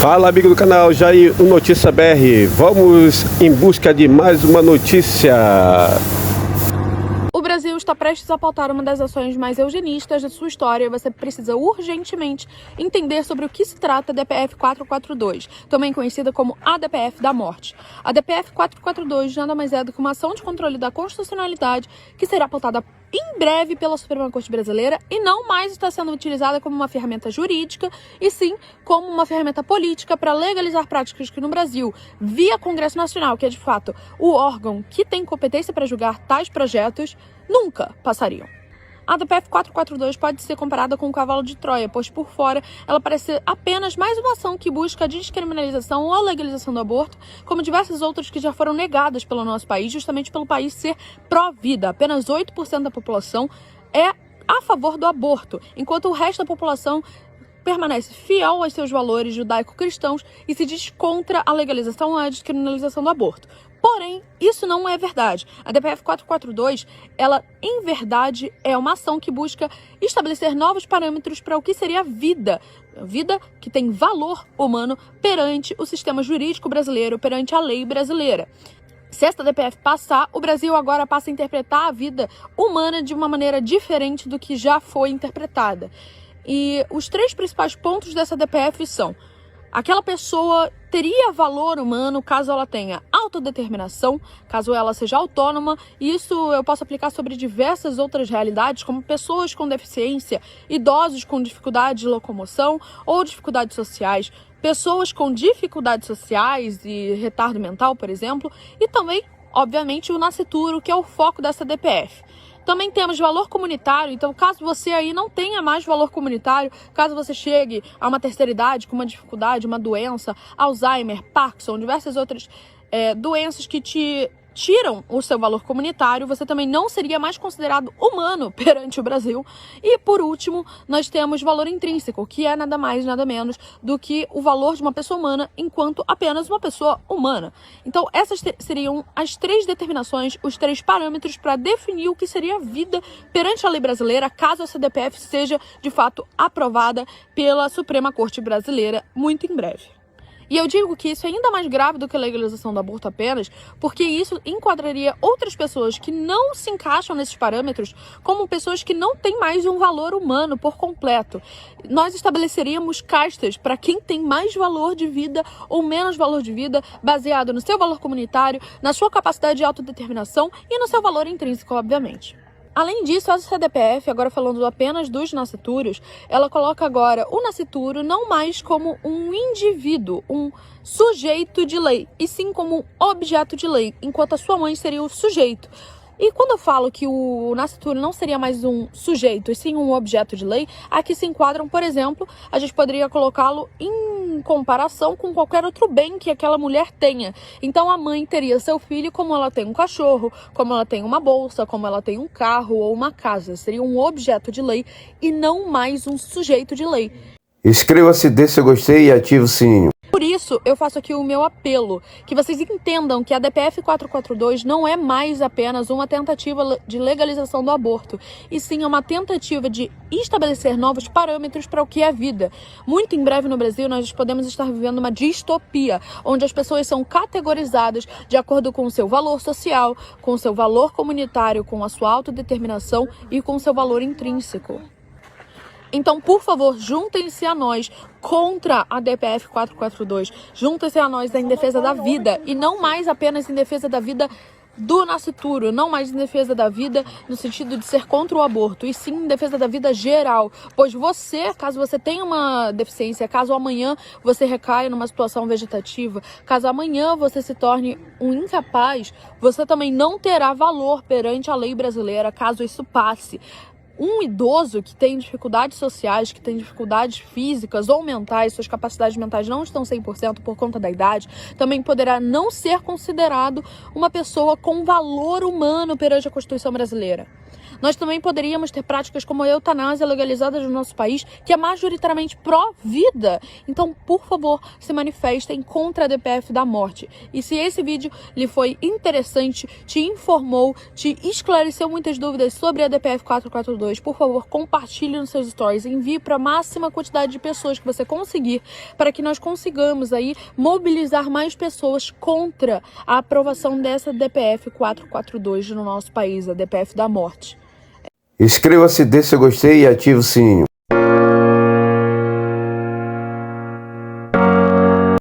Fala, amigo do canal Jair, o Notícia BR. Vamos em busca de mais uma notícia. O Brasil está prestes a pautar uma das ações mais eugenistas da sua história e você precisa urgentemente entender sobre o que se trata a DPF 442, também conhecida como a DPF da morte. A DPF 442 nada mais é do que uma ação de controle da constitucionalidade que será pautada em breve pela Suprema Corte Brasileira e não mais está sendo utilizada como uma ferramenta jurídica, e sim como uma ferramenta política para legalizar práticas que no Brasil, via Congresso Nacional, que é de fato o órgão que tem competência para julgar tais projetos, nunca passariam. A DPF 442 pode ser comparada com um cavalo de Troia, pois por fora ela parece apenas mais uma ação que busca a descriminalização ou a legalização do aborto, como diversas outras que já foram negadas pelo nosso país, justamente pelo país ser pró-vida. Apenas 8% da população é a favor do aborto, enquanto o resto da população permanece fiel aos seus valores judaico-cristãos e se diz contra a legalização ou a descriminalização do aborto. Porém, isso não é verdade. A DPF 442, ela, em verdade, é uma ação que busca estabelecer novos parâmetros para o que seria a vida. Vida que tem valor humano perante o sistema jurídico brasileiro, perante a lei brasileira. Se esta DPF passar, o Brasil agora passa a interpretar a vida humana de uma maneira diferente do que já foi interpretada. E os três principais pontos dessa DPF são: aquela pessoa teria valor humano caso ela tenha autodeterminação, caso ela seja autônoma, e isso eu posso aplicar sobre diversas outras realidades, como pessoas com deficiência, idosos com dificuldade de locomoção ou dificuldades sociais, pessoas com dificuldades sociais e retardo mental, por exemplo, e também, obviamente, o nascituro, que é o foco dessa DPF. Também temos valor comunitário, então caso você aí não tenha mais valor comunitário, caso você chegue a uma terceira idade com uma dificuldade, uma doença, Alzheimer, Parkinson, diversas outras doenças que te tiram o seu valor comunitário, você também não seria mais considerado humano perante o Brasil. E por último, nós temos valor intrínseco, que é nada mais, nada menos do que o valor de uma pessoa humana enquanto apenas uma pessoa humana. Então essas seriam as três determinações, os três parâmetros para definir o que seria vida perante a lei brasileira, caso essa DPF seja de fato aprovada pela Suprema Corte Brasileira muito em breve. E eu digo que isso é ainda mais grave do que a legalização do aborto apenas, porque isso enquadraria outras pessoas que não se encaixam nesses parâmetros como pessoas que não têm mais um valor humano por completo. Nós estabeleceríamos castas para quem tem mais valor de vida ou menos valor de vida, baseado no seu valor comunitário, na sua capacidade de autodeterminação e no seu valor intrínseco, obviamente. Além disso, essa DPF, agora falando apenas dos nascituros, ela coloca agora o nascituro não mais como um indivíduo, um sujeito de lei, e sim como um objeto de lei, enquanto a sua mãe seria o sujeito. E quando eu falo que o nascituro não seria mais um sujeito, e sim um objeto de lei, aqui se enquadram, por exemplo, a gente poderia colocá-lo em comparação com qualquer outro bem que aquela mulher tenha. Então a mãe teria seu filho como ela tem um cachorro, como ela tem uma bolsa, como ela tem um carro ou uma casa. Seria um objeto de lei e não mais um sujeito de lei. Inscreva-se, dê seu gostei e ative o sininho. Por isso, eu faço aqui o meu apelo, que vocês entendam que a DPF 442 não é mais apenas uma tentativa de legalização do aborto, e sim uma tentativa de estabelecer novos parâmetros para o que é vida. Muito em breve no Brasil, nós podemos estar vivendo uma distopia, onde as pessoas são categorizadas de acordo com o seu valor social, com o seu valor comunitário, com a sua autodeterminação e com o seu valor intrínseco. Então, por favor, juntem-se a nós contra a DPF 442. Juntem-se a nós em defesa da vida e não mais apenas em defesa da vida do nascituro, não mais em defesa da vida no sentido de ser contra o aborto, e sim em defesa da vida geral. Pois você, caso você tenha uma deficiência, caso amanhã você recaia numa situação vegetativa, caso amanhã você se torne um incapaz, você também não terá valor perante a lei brasileira caso isso passe. Um idoso que tem dificuldades sociais, que tem dificuldades físicas ou mentais, suas capacidades mentais não estão 100% por conta da idade, também poderá não ser considerado uma pessoa com valor humano perante a Constituição brasileira. Nós também poderíamos ter práticas como a eutanásia legalizada no nosso país, que é majoritariamente pró-vida. Então, por favor, se manifestem contra a DPF da morte. E se esse vídeo lhe foi interessante, te informou, te esclareceu muitas dúvidas sobre a DPF 442, por favor, compartilhe nos seus stories, envie para a máxima quantidade de pessoas que você conseguir, para que nós consigamos aí mobilizar mais pessoas contra a aprovação dessa DPF 442 no nosso país, a DPF da morte. Inscreva-se, dê seu gostei e ative o sininho.